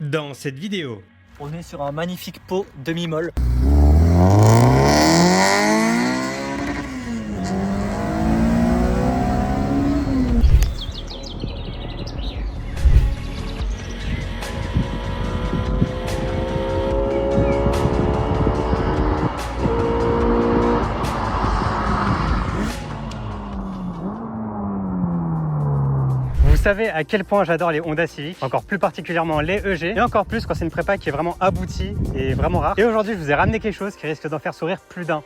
dans cette vidéo. On est sur un magnifique pot demi-molle. Vous savez à quel point j'adore les Honda Civic, encore plus particulièrement les EG, et encore plus quand c'est une prépa qui est vraiment aboutie et vraiment rare. Et aujourd'hui, je vous ai ramené quelque chose qui risque d'en faire sourire plus d'un.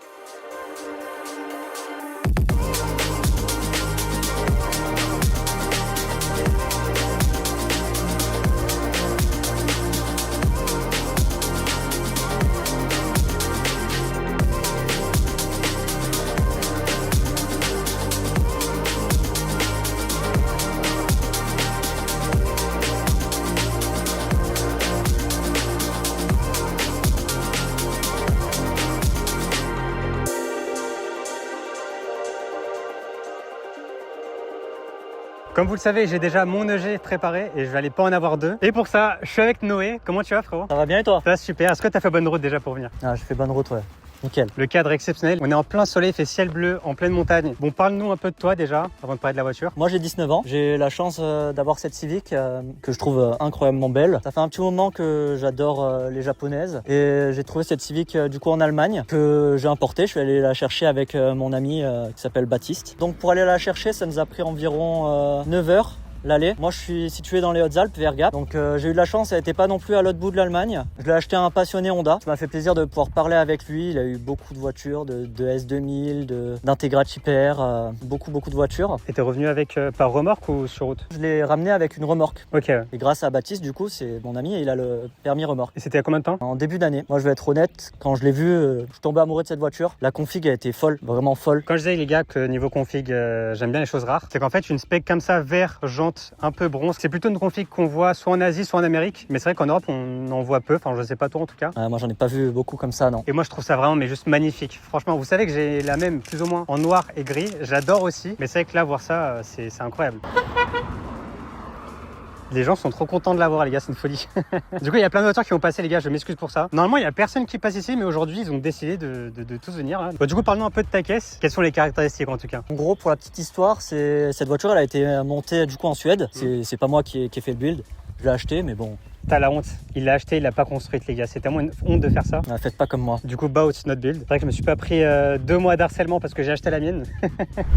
Comme vous le savez, j'ai déjà mon EG préparé et je vais aller pas en avoir deux. Et pour ça, je suis avec Noé. Comment tu vas, frérot? Ça va bien et toi? Ça va super. Est-ce que tu as fait bonne route déjà pour venir? Ah, je fais bonne route, ouais. Nickel. Le cadre est exceptionnel. On est en plein soleil, il fait ciel bleu, en pleine montagne. Bon, parle-nous un peu de toi déjà, avant de parler de la voiture. Moi j'ai 19 ans, j'ai la chance d'avoir cette Civic que je trouve incroyablement belle. Ça fait un petit moment que j'adore les japonaises et j'ai trouvé cette Civic du coup en Allemagne que j'ai importée. Je suis allé la chercher avec mon ami qui s'appelle Baptiste. Donc pour aller la chercher, ça nous a pris environ 9 heures. L'aller. Moi je suis situé dans les Hautes-Alpes vers Gap, donc j'ai eu de la chance, elle n'était pas non plus à l'autre bout de l'Allemagne. Je l'ai acheté à un passionné Honda, ça m'a fait plaisir de pouvoir parler avec lui. Il a eu beaucoup de voitures, de S2000, d'Integra Hyper, beaucoup de voitures. Et t'es revenu avec par remorque ou sur route? Je l'ai ramené avec une remorque. Ok. Et grâce à Baptiste, du coup, c'est mon ami et il a le permis remorque. Et c'était à combien de temps? En début d'année. Moi je vais être honnête, quand je l'ai vu, je suis tombé amoureux de cette voiture. La config a été folle, vraiment folle. Quand je disais les gars que niveau config, j'aime bien les choses rares, c'est qu'en fait une spec comme ça, vert, jante, un peu bronze, c'est plutôt une config qu'on voit soit en Asie, soit en Amérique. Mais c'est vrai qu'en Europe, on en voit peu. Enfin, je sais pas trop en tout cas. Moi, j'en ai pas vu beaucoup comme ça, non. Et moi, je trouve ça vraiment, mais juste magnifique. Franchement, vous savez que j'ai la même, plus ou moins, en noir et gris. J'adore aussi. Mais c'est vrai que là, voir ça, c'est incroyable. Les gens sont trop contents de l'avoir, les gars, c'est une folie. Du coup, il y a plein de voitures qui vont passer, les gars, je m'excuse pour ça. Normalement, il n'y a personne qui passe ici, mais aujourd'hui, ils ont décidé de tous venir. Là. Bon, du coup, parle-nous un peu de ta caisse. Quelles sont les caractéristiques en tout cas? En gros, pour la petite histoire, cette voiture, elle a été montée du coup en Suède. C'est pas moi qui ai fait le build. Je l'ai acheté, mais bon. T'as la honte. Il l'a acheté, il l'a pas construite, les gars. C'est tellement une honte de faire ça. Faites pas comme moi. Du coup, bah, it's not build. C'est vrai que je me suis pas pris 2 mois d'harcèlement parce que j'ai acheté la mienne.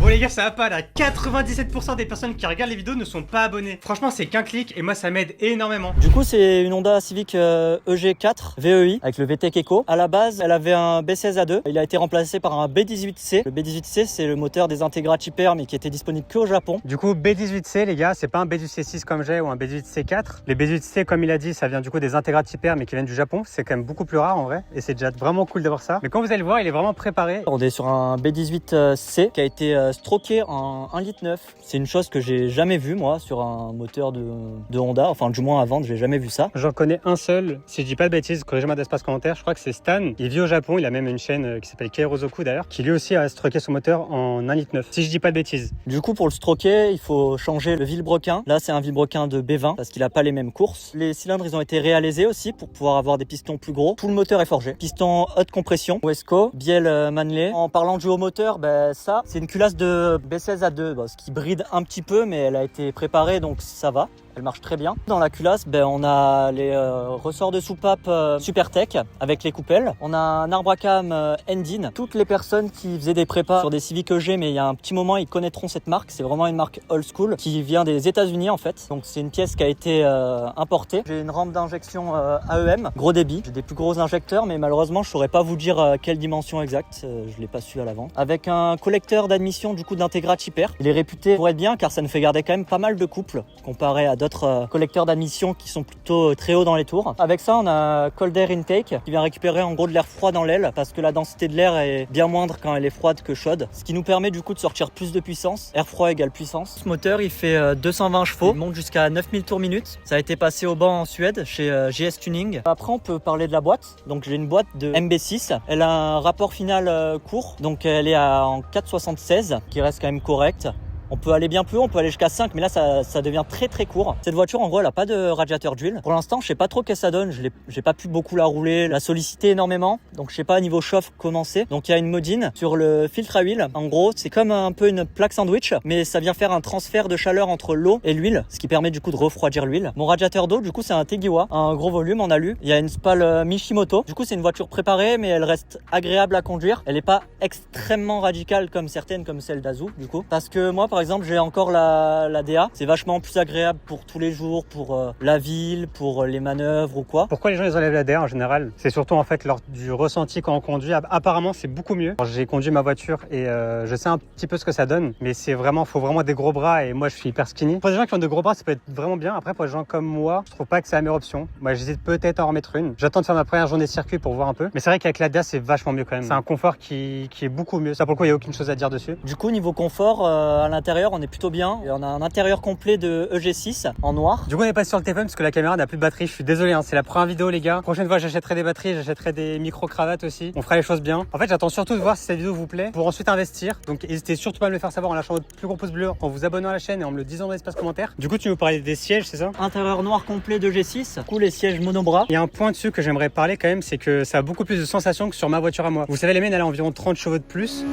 Bon, les gars, ça va pas là. 97% des personnes qui regardent les vidéos ne sont pas abonnées. Franchement, c'est qu'un clic et moi, ça m'aide énormément. Du coup, c'est une Honda Civic EG4 VEI avec le VTEC Eco. À la base, elle avait un B16A2. Il a été remplacé par un B18C. Le B18C, c'est le moteur des Integra Hyper, mais qui était disponible qu'au Japon. Du coup, B18C, les gars, c'est pas un B18C6 comme j'ai ou un B18C4. Les B18C, comme il a dit, ça vient du coup des Integra Hyper, mais qui viennent du Japon. C'est quand même beaucoup plus rare en vrai. Et c'est déjà vraiment cool d'avoir ça. Mais quand vous allez le voir, il est vraiment préparé. On est sur un B18C qui a été stroqué en 1,9 litre. C'est une chose que j'ai jamais vue, moi, sur un moteur de Honda. Enfin, du moins à vendre, j'ai jamais vu ça. J'en connais un seul. Si je dis pas de bêtises, corrigez-moi d'espace commentaire. Je crois que c'est Stan. Il vit au Japon. Il a même une chaîne qui s'appelle Kairozoku d'ailleurs, qui lui aussi a stroqué son moteur en 1,9 litre. Si je dis pas de bêtises. Du coup, pour le stroquer, il faut changer le vilebrequin. Là, c'est un vilebrequin de B20 parce qu'il a pas les mêmes courses. Les cylindres, ils ont été réalisés aussi pour pouvoir avoir des pistons plus gros. Tout le moteur est forgé. Piston haute compression, Wesco, bielle Manley. En parlant du haut moteur, ça, c'est une culasse de B16A2, ce qui bride un petit peu, mais elle a été préparée, donc ça va. Elle marche très bien. Dans la culasse, on a les ressorts de soupape SuperTech avec les coupelles. On a un arbre à cam Endin. Toutes les personnes qui faisaient des prépas sur des Civic EG, mais il y a un petit moment, ils connaîtront cette marque. C'est vraiment une marque old school qui vient des États-Unis en fait. Donc c'est une pièce qui a été importée. J'ai une rampe d'injection AEM, gros débit. J'ai des plus gros injecteurs, mais malheureusement, je saurais pas vous dire quelle dimension exacte. Je l'ai pas su à l'avant. Avec un collecteur d'admission du coup d'Integra Hyper. Il est réputé pour être bien car ça nous fait garder quand même pas mal de couples comparé à d'autres collecteurs d'admission qui sont plutôt très hauts dans les tours. Avec ça, on a Cold Air Intake qui vient récupérer en gros de l'air froid dans l'aile parce que la densité de l'air est bien moindre quand elle est froide que chaude. Ce qui nous permet du coup de sortir plus de puissance. Air froid égale puissance. Ce moteur, il fait 220 chevaux. Il monte jusqu'à 9000 tours minute. Ça a été passé au banc en Suède chez JS Tuning. Après, on peut parler de la boîte. Donc j'ai une boîte de MB6. Elle a un rapport final court. Donc elle est en 4,76 qui reste quand même correct. On peut aller bien plus haut, on peut aller jusqu'à 5, mais là ça devient très très court. Cette voiture en gros elle a pas de radiateur d'huile. Pour l'instant je sais pas trop qu'est-ce que ça donne, j'ai pas pu beaucoup la rouler, la solliciter énormément, donc je sais pas niveau chauffe comment c'est. Donc il y a une modine sur le filtre à huile. En gros c'est comme un peu une plaque sandwich, mais ça vient faire un transfert de chaleur entre l'eau et l'huile, ce qui permet du coup de refroidir l'huile. Mon radiateur d'eau du coup c'est un Tegiwa, un gros volume en alu. Il y a une spale Mishimoto. Du coup c'est une voiture préparée, mais elle reste agréable à conduire. Elle est pas extrêmement radicale comme certaines, comme celle d'Azoo du coup, parce que moi par exemple j'ai encore la DA, c'est vachement plus agréable pour tous les jours, pour la ville, pour les manœuvres ou quoi. Pourquoi les gens ils enlèvent la DA en général? C'est surtout en fait lors du ressenti quand on conduit. Apparemment c'est beaucoup mieux. J'ai conduit ma voiture et je sais un petit peu ce que ça donne, mais faut vraiment des gros bras et moi je suis hyper skinny. Pour les gens qui ont de gros bras ça peut être vraiment bien. Après pour les gens comme moi, je trouve pas que c'est la meilleure option. Moi j'hésite peut-être à en remettre une. J'attends de faire ma première journée de circuit pour voir un peu, mais c'est vrai qu'avec la DA c'est vachement mieux quand même. C'est un confort qui est beaucoup mieux. Ça pour le coup il y a aucune chose à dire dessus. Du coup niveau confort à l'intérieur on est plutôt bien. Et on a un intérieur complet de EG6 en noir. Du coup on est passé sur le téléphone parce que la caméra n'a plus de batterie. Je suis désolé, hein, c'est la première vidéo les gars. Prochaine fois j'achèterai des batteries, j'achèterai des micro-cravates aussi. On fera les choses bien. En fait j'attends surtout de voir si cette vidéo vous plaît pour ensuite investir. Donc n'hésitez surtout pas à me le faire savoir en lâchant votre plus gros pouce bleu, en vous abonnant à la chaîne et en me le disant dans l'espace commentaire. Du coup tu nous parlais des sièges, c'est ça? Intérieur noir complet de EG6. Du coup les sièges monobras. Il y a un point dessus que j'aimerais parler quand même, c'est que ça a beaucoup plus de sensations que sur ma voiture à moi. Vous savez les miennes elle a environ 30 chevaux de plus.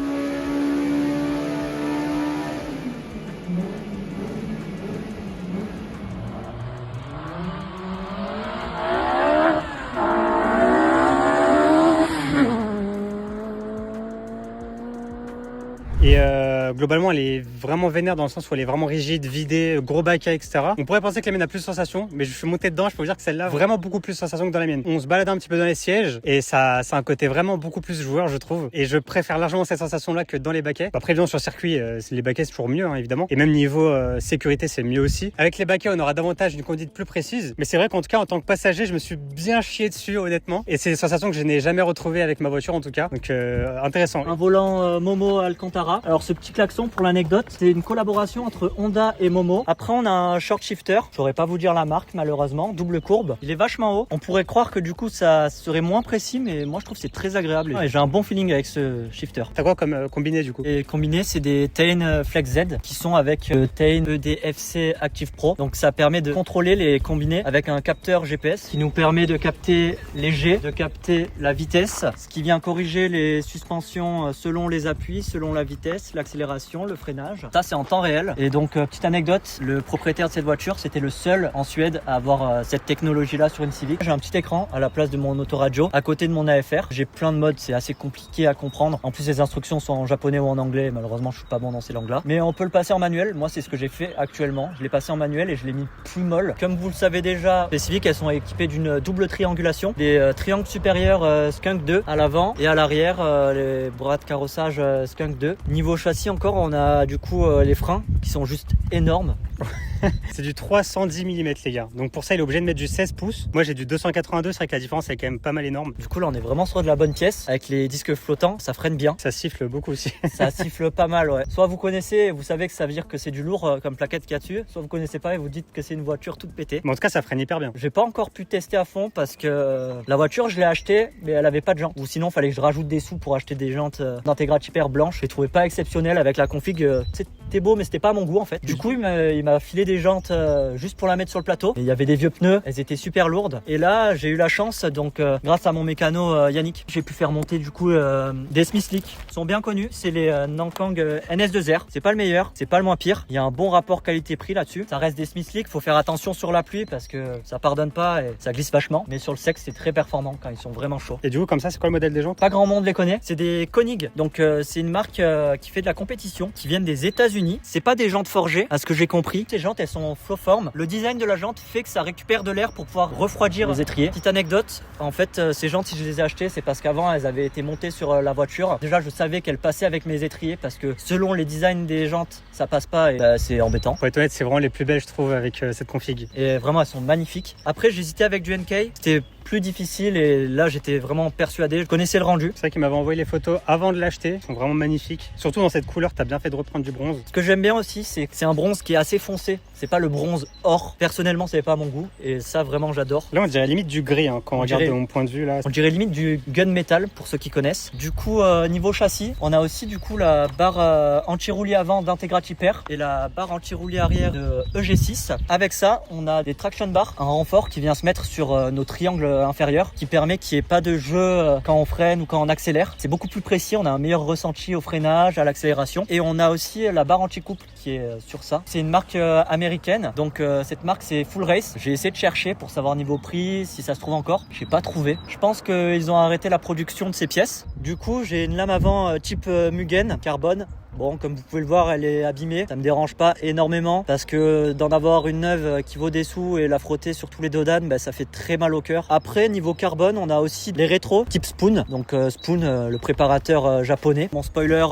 Et globalement elle est vraiment vénère dans le sens où elle est vraiment rigide, vidée, gros baquet, etc. On pourrait penser que la mienne a plus de sensations, mais je suis monté dedans, je peux vous dire que celle-là a vraiment beaucoup plus de sensations que dans la mienne. On se balade un petit peu dans les sièges et ça a un côté vraiment beaucoup plus joueur je trouve. Et je préfère largement cette sensation-là que dans les baquets. Après évidemment sur circuit, les baquets c'est toujours mieux hein, évidemment. Et même niveau sécurité c'est mieux aussi. Avec les baquets on aura davantage une conduite plus précise. Mais c'est vrai qu'en tout cas en tant que passager je me suis bien chié dessus honnêtement. Et c'est des sensations que je n'ai jamais retrouvées avec ma voiture en tout cas. Donc intéressant. Un volant Momo Alcantara. Alors ce petit klaxon pour l'anecdote, c'est une collaboration entre Honda et Momo. Après on a un short shifter, je saurais pas vous dire la marque malheureusement, double courbe. Il est vachement haut. On pourrait croire que du coup ça serait moins précis, mais moi je trouve que c'est très agréable. Ouais, j'ai un bon feeling avec ce shifter. T'as quoi comme combiné du coup? Et combiné c'est des Tein Flex Z qui sont avec Tein EDFC Active Pro. Donc ça permet de contrôler les combinés avec un capteur GPS qui nous permet de capter les G, de capter la vitesse, ce qui vient corriger les suspensions selon les appuis, selon la vitesse, l'accélération, le freinage. Ça c'est en temps réel. Et donc petite anecdote, le propriétaire de cette voiture c'était le seul en Suède à avoir cette technologie là sur une Civic. J'ai un petit écran à la place de mon autoradio à côté de mon AFR. J'ai plein de modes, c'est assez compliqué à comprendre. En plus les instructions sont en japonais ou en anglais. Malheureusement je suis pas bon dans ces langues là. Mais on peut le passer en manuel. Moi c'est ce que j'ai fait actuellement. Je l'ai passé en manuel et je l'ai mis plus molle. Comme vous le savez déjà, les Civic elles sont équipées d'une double triangulation. Des triangles supérieurs Skunk 2 à l'avant et à l'arrière les bras de carrossage Skunk 2. Niveau châssis encore on a du coup les freins qui sont juste énormes. C'est du 310 mm les gars. Donc pour ça il est obligé de mettre du 16 pouces. Moi j'ai du 282, c'est vrai que la différence est quand même pas mal énorme. Du coup là on est vraiment sur de la bonne pièce. Avec les disques flottants, ça freine bien. Ça siffle beaucoup aussi. Ça siffle pas mal ouais. Soit vous connaissez et vous savez que ça veut dire que c'est du lourd comme plaquette qu'il y a dessus. Soit vous connaissez pas et vous dites que c'est une voiture toute pétée. Mais en tout cas ça freine hyper bien. J'ai pas encore pu tester à fond parce que la voiture je l'ai achetée mais elle avait pas de jantes. Ou sinon fallait que je rajoute des sous pour acheter des jantes d'Integrad Hyper blanches. Je les trouvais pas exceptionnelles avec la config. C'était beau mais c'était pas à mon goût en fait. Du coup il m'a filé des jantes juste pour la mettre sur le plateau. Et il y avait des vieux pneus, elles étaient super lourdes. Et là j'ai eu la chance donc grâce à mon mécano Yannick, j'ai pu faire monter du coup des Smith Slick. Ils sont bien connus, c'est les Nankang NS2R. C'est pas le meilleur, c'est pas le moins pire. Il y a un bon rapport qualité-prix là-dessus. Ça reste des Smith Slick, faut faire attention sur la pluie parce que ça pardonne pas et ça glisse vachement. Mais sur le sec c'est très performant quand ils sont vraiment chauds. Et du coup comme ça c'est quoi le modèle des jantes? Pas grand monde les connaît. C'est des Koenig. Donc c'est une marque qui fait de la compétition, qui viennent des États-Unis. C'est pas des jantes forgées, à ce que j'ai compris. Ces jantes elles sont en flow form. Le design de la jante fait que ça récupère de l'air pour pouvoir refroidir les étriers. Petite anecdote, en fait ces jantes si je les ai achetées c'est parce qu'avant elles avaient été montées sur la voiture. Déjà je savais qu'elles passaient avec mes étriers parce que selon les designs des jantes ça passe pas et c'est embêtant. Pour être honnête c'est vraiment les plus belles je trouve avec cette config. Et vraiment elles sont magnifiques. Après j'hésitais avec du NK, c'était plus difficile et là j'étais vraiment persuadé, je connaissais le rendu. C'est vrai qu'il m'avait envoyé les photos avant de l'acheter, ils sont vraiment magnifiques. Surtout dans cette couleur, t'as bien fait de reprendre du bronze. Ce que j'aime bien aussi, c'est que c'est un bronze qui est assez foncé. C'est pas le bronze or. Personnellement, c'est pas à mon goût et ça vraiment j'adore. Là on dirait limite du gris hein, quand on regarde de mon point de vue là. On dirait limite du gunmetal pour ceux qui connaissent. Du coup niveau châssis, on a aussi du coup la barre anti-roulis avant d'Integrity Pair et la barre anti-roulis arrière de EG6. Avec ça, on a des traction bars, un renfort qui vient se mettre sur nos triangles inférieurs qui permet qu'il n'y ait pas de jeu quand on freine ou quand on accélère. C'est beaucoup plus précis, on a un meilleur ressenti au freinage, à l'accélération et on a aussi la barre anti-couple qui est sur ça. C'est une marque américaine, donc cette marque c'est Full Race. J'ai essayé de chercher pour savoir niveau prix, si ça se trouve encore. J'ai pas trouvé. Je pense qu'ils ont arrêté la production de ces pièces. Du coup, j'ai une lame avant type Mugen carbone. Bon, comme vous pouvez le voir, elle est abîmée. Ça me dérange pas énormément parce que d'en avoir une neuve qui vaut des sous et la frotter sur tous les dodanes, bah, ça fait très mal au cœur. Après, niveau carbone, on a aussi les rétros type Spoon. Donc Spoon, le préparateur japonais. Mon spoiler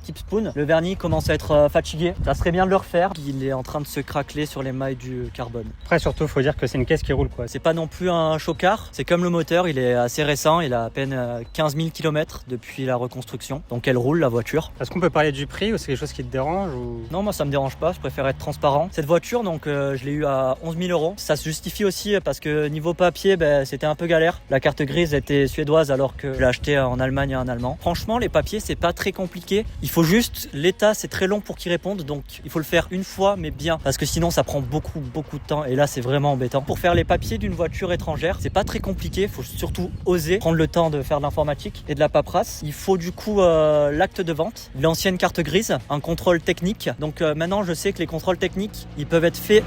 type Spoon. Le vernis commence à être fatigué. Ça serait bien de le refaire. Il est en train de se craqueler sur les mailles du carbone. Après, surtout, faut dire que c'est une caisse qui roule quoi. C'est pas non plus un chocard. C'est comme le moteur, il est assez récent. Il a à peine 15 000 km depuis la reconstruction. Donc elle roule la voiture. Est-ce qu'on peut parler du prix ou c'est quelque chose qui te dérange ou... Non, moi ça me dérange pas, je préfère être transparent. Cette voiture, donc je l'ai eu à 11 000 euros. Ça se justifie aussi parce que niveau papier, c'était un peu galère. La carte grise était suédoise alors que je l'ai achetée en Allemagne et en allemand. Franchement, les papiers, c'est pas très compliqué. Il faut juste, l'état, c'est très long pour qu'ils répondent, donc il faut le faire une fois, mais bien, parce que sinon ça prend beaucoup de temps et là c'est vraiment embêtant. Pour faire les papiers d'une voiture étrangère, c'est pas très compliqué. Il faut surtout oser prendre le temps de faire de l'informatique et de la paperasse. Il faut du coup l'acte de vente, l'ancienne carte grise, un contrôle technique. Donc maintenant je sais que les contrôles techniques ils peuvent être faits.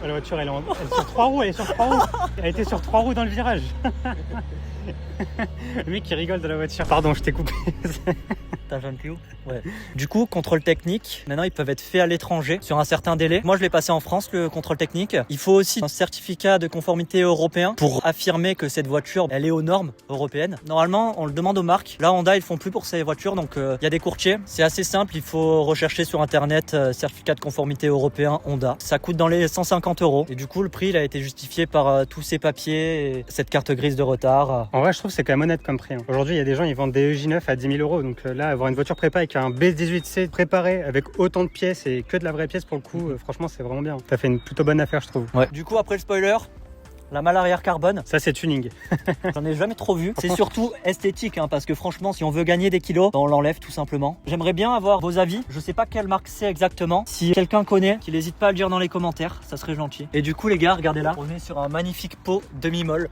La voiture elle est sur 3 roues, elle est sur 3 roues. Elle était sur 3 roues dans le virage. Le mec qui rigole de la voiture. Pardon, je t'ai coupé. T'as jeune plus haut. Ouais. Du coup, contrôle technique, maintenant ils peuvent être faits à l'étranger sur un certain délai. Moi je l'ai passé en France le contrôle technique. Il faut aussi un certificat de conformité européen pour affirmer que cette voiture elle est aux normes européennes. Normalement on le demande aux marques. Là Honda ils font plus pour ces voitures donc il y a des courtiers. C'est assez simple, il faut rechercher sur internet certificat de conformité européen Honda. Ça coûte dans les 150 euros et du coup le prix il a été justifié par tous ces papiers et cette carte grise de retard. En vrai je trouve que c'est quand même honnête comme prix. Aujourd'hui il y a des gens ils vendent des EJ9 à 10 000 euros donc là avoir une voiture préparée avec un B18C préparé avec autant de pièces et que de la vraie pièce pour le coup, franchement c'est vraiment bien. T'as fait une plutôt bonne affaire je trouve. Ouais. Du coup après le spoiler, la malle arrière carbone. Ça c'est tuning. J'en ai jamais trop vu. C'est surtout esthétique parce que franchement si on veut gagner des kilos, on l'enlève tout simplement. J'aimerais bien avoir vos avis. Je sais pas quelle marque c'est exactement. Si quelqu'un connaît, qu'il n'hésite pas à le dire dans les commentaires, ça serait gentil. Et du coup les gars, regardez là, on est sur un magnifique pot demi-molle.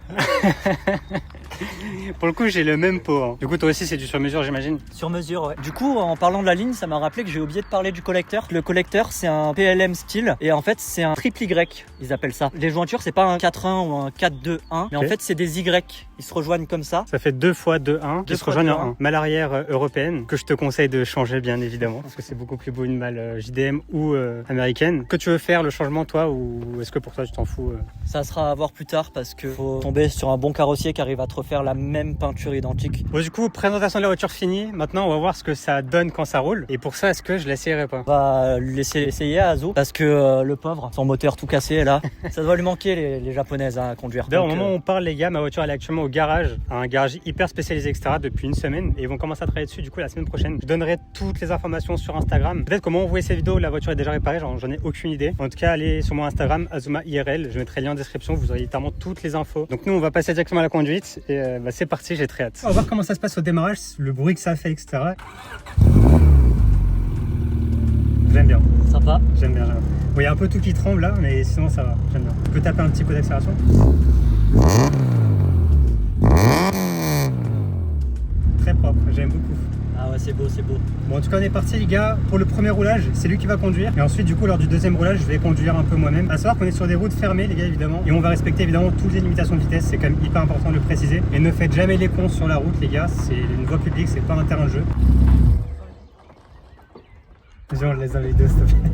Pour le coup j'ai le même pot. Du coup toi aussi c'est du sur mesure j'imagine. Sur mesure ouais. Du coup en parlant de la ligne, ça m'a rappelé que j'ai oublié de parler du collecteur. Le collecteur c'est un PLM style et en fait c'est un triple Y, ils appellent ça. Les jointures c'est pas un 4-1 ou un 4-2-1 mais en fait c'est des Y. Ils se rejoignent comme ça. Ça fait 2 fois 2-1 qui se rejoignent en 1. Malle arrière européenne que je te conseille de changer bien évidemment parce que c'est beaucoup plus beau une malle JDM ou américaine. Que tu veux faire le changement toi ou est-ce que pour toi tu t'en fous Ça sera à voir plus tard parce que faut tomber sur un bon carrossier qui arrive à te refaire la même peinture identique. Bon du coup présentation de la voiture finie. Maintenant on va voir ce que ça donne quand ça roule et pour ça est-ce que je l'essayerai pas? On va lui laisser essayer à Azo parce que le pauvre, son moteur tout cassé est là. Ça doit lui manquer les japonaises à conduire. D'ailleurs au moment où on parle les gars, ma voiture elle est actuellement au garage, à un garage hyper spécialisé etc depuis une semaine et ils vont commencer à travailler dessus du coup la semaine prochaine. Je donnerai toutes les informations sur Instagram. Peut-être comment vous voyez ces vidéos, la voiture est déjà réparée, j'en ai aucune idée. En tout cas allez sur mon Instagram Azuma IRL, je mettrai le lien en description, vous aurez littéralement toutes les infos. Donc nous on va passer directement à la conduite et c'est parti, j'ai très hâte. On va voir comment ça se passe au démarrage, le bruit que ça fait etc. J'aime bien. Sympa. J'aime bien. Bon, il y a un peu tout qui tremble là, mais sinon ça va. J'aime bien. On peut taper un petit coup d'accélération. Très propre, j'aime beaucoup. Ah ouais, c'est beau, c'est beau. Bon, en tout cas, on est parti, les gars, pour le premier roulage. C'est lui qui va conduire. Et ensuite, du coup, lors du deuxième roulage, je vais conduire un peu moi-même. À savoir qu'on est sur des routes fermées, les gars, évidemment. Et on va respecter évidemment toutes les limitations de vitesse. C'est quand même hyper important de le préciser. Et ne faites jamais les cons sur la route, les gars. C'est une voie publique, c'est pas un terrain de jeu. Vas-y, on le laisse dans les deux, s'il te plaît.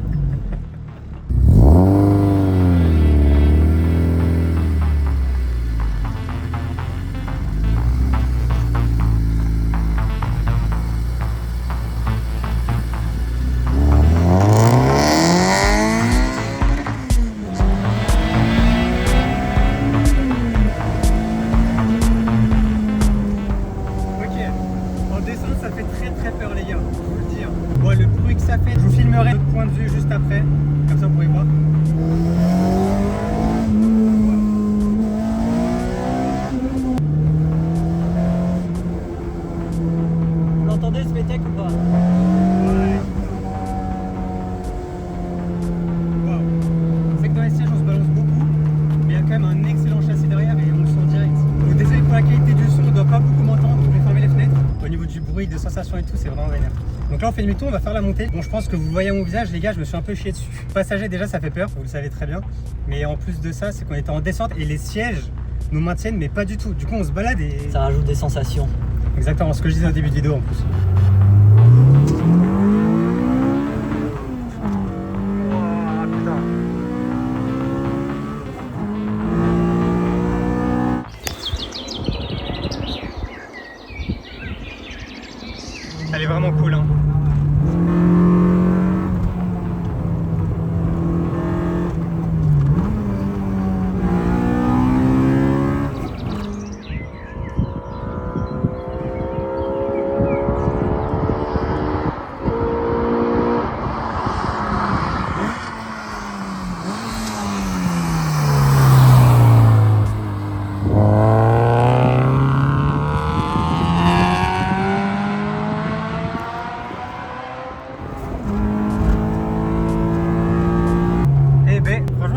de sensations et tout, c'est vraiment vénère. Donc là on fait demi-tour, on va faire la montée. Bon, je pense que vous voyez à mon visage, les gars, je me suis un peu chié dessus. Passager, déjà ça fait peur, vous le savez très bien. Mais en plus de ça, c'est qu'on était en descente et les sièges nous maintiennent, mais pas du tout. Du coup on se balade et... Ça rajoute des sensations. Exactement, ce que je disais au début de vidéo en plus. Elle est vraiment cool, hein.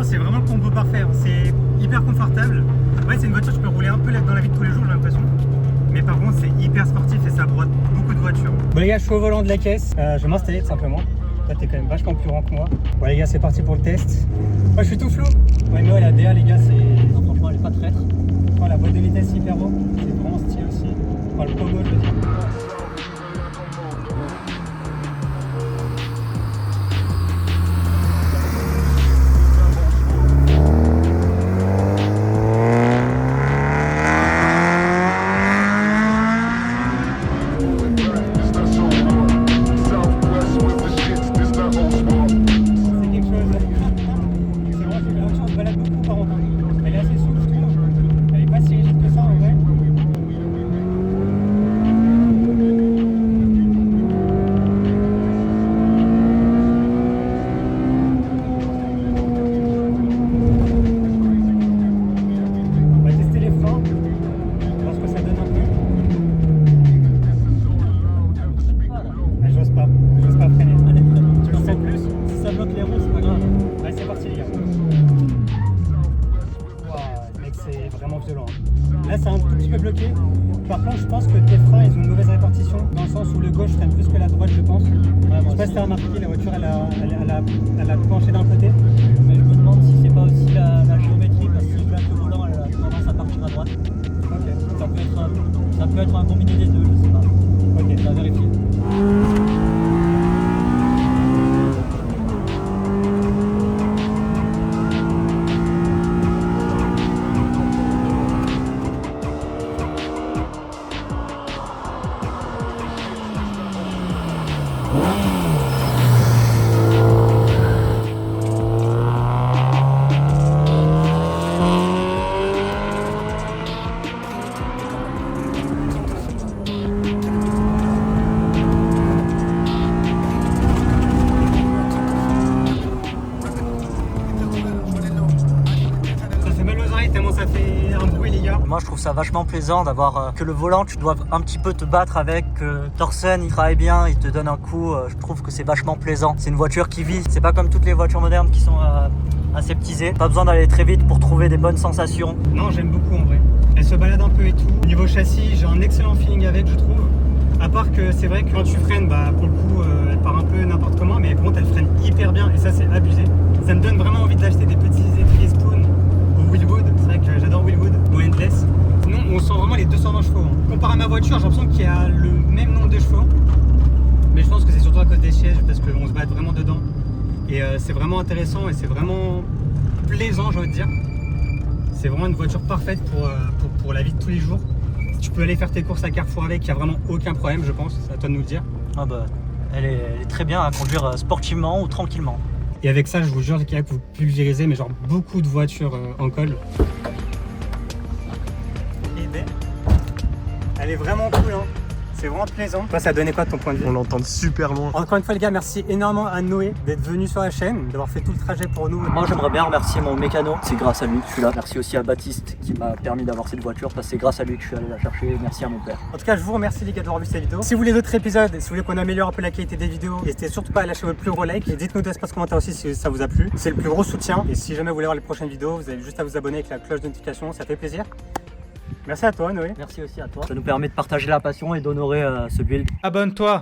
C'est vraiment le combo parfait, hein. C'est hyper confortable. Ouais, c'est une voiture que tu peux rouler un peu dans la vie de tous les jours, j'ai l'impression. Mais par contre, c'est hyper sportif et ça broie beaucoup de voitures. Bon les gars, je suis au volant de la caisse. Je vais m'installer tout simplement. Là, t'es quand même vachement plus grand que moi. Bon les gars, c'est parti pour le test. Moi, je suis tout flou. Ouais, mais ouais, la DA, les gars, c'est... Non, franchement, elle est pas traître. Oh, la boîte de vitesse hyper haut. C'est vraiment stylé aussi. Enfin, le pogo, je veux dire. Là c'est un tout petit peu bloqué. Par contre je pense que tes freins ils ont une mauvaise répartition dans le sens où le gauche freine plus que la droite je pense. Ouais, je sais pas si t'as remarqué, la voiture elle a penché d'un côté. Mais je me demande si c'est pas aussi la géométrie parce que si je lâche le volant elle a tendance à partir à droite. Ok. Ça peut être un combiné des deux, je sais pas. Ok, ça va vérifier. Moi je trouve ça vachement plaisant d'avoir que le volant tu dois un petit peu te battre avec, que Torsen il travaille bien, il te donne un coup, je trouve que c'est vachement plaisant. C'est une voiture qui vit, c'est pas comme toutes les voitures modernes qui sont aseptisées. Pas besoin d'aller très vite pour trouver des bonnes sensations. Non, j'aime beaucoup en vrai. Elle se balade un peu et tout. Niveau châssis, j'ai un excellent feeling avec, je trouve. À part que c'est vrai que quand tu freines, bah pour le coup elle part un peu n'importe comment, mais par contre elle freine hyper bien et ça c'est abusé. Ça me donne vraiment envie d'acheter des petits étriers Spoon au Willwood. C'est vrai que j'adore Willwood ou Endless. Sinon on sent vraiment les 220 chevaux. Comparé à ma voiture, j'ai l'impression qu'il y a le même nombre de chevaux. Mais je pense que c'est surtout à cause des sièges parce qu'on se bat vraiment dedans. Et c'est vraiment intéressant et c'est vraiment plaisant, j'ai envie de dire. C'est vraiment une voiture parfaite pour la vie de tous les jours. Tu peux aller faire tes courses à Carrefour avec, il n'y a vraiment aucun problème, je pense. C'est à toi de nous le dire. Ah bah, elle est très bien à conduire sportivement ou tranquillement. Et avec ça, je vous jure qu'il y a que vous pulvérisez, mais genre beaucoup de voitures en col. Et ben, elle est vraiment cool, hein. C'est vraiment plaisant. Toi, ça a donné quoi de ton point de vue? On l'entend super loin. Encore une fois les gars, merci énormément à Noé d'être venu sur la chaîne, d'avoir fait tout le trajet pour nous. Moi j'aimerais bien remercier mon mécano, c'est grâce à lui que je suis là. Merci aussi à Baptiste qui m'a permis d'avoir cette voiture parce que c'est grâce à lui que je suis allé la chercher. Merci à mon père. En tout cas, je vous remercie les gars d'avoir vu cette vidéo. Si vous voulez d'autres épisodes, si vous voulez qu'on améliore un peu la qualité des vidéos, n'hésitez surtout pas à lâcher votre plus gros like et dites-nous dans l'espace commentaire aussi si ça vous a plu. C'est le plus gros soutien et si jamais vous voulez voir les prochaines vidéos, vous avez juste à vous abonner avec la cloche de notification, ça fait plaisir. Merci à toi Noé. Merci aussi à toi. Ça nous permet de partager la passion et d'honorer ce build. Abonne-toi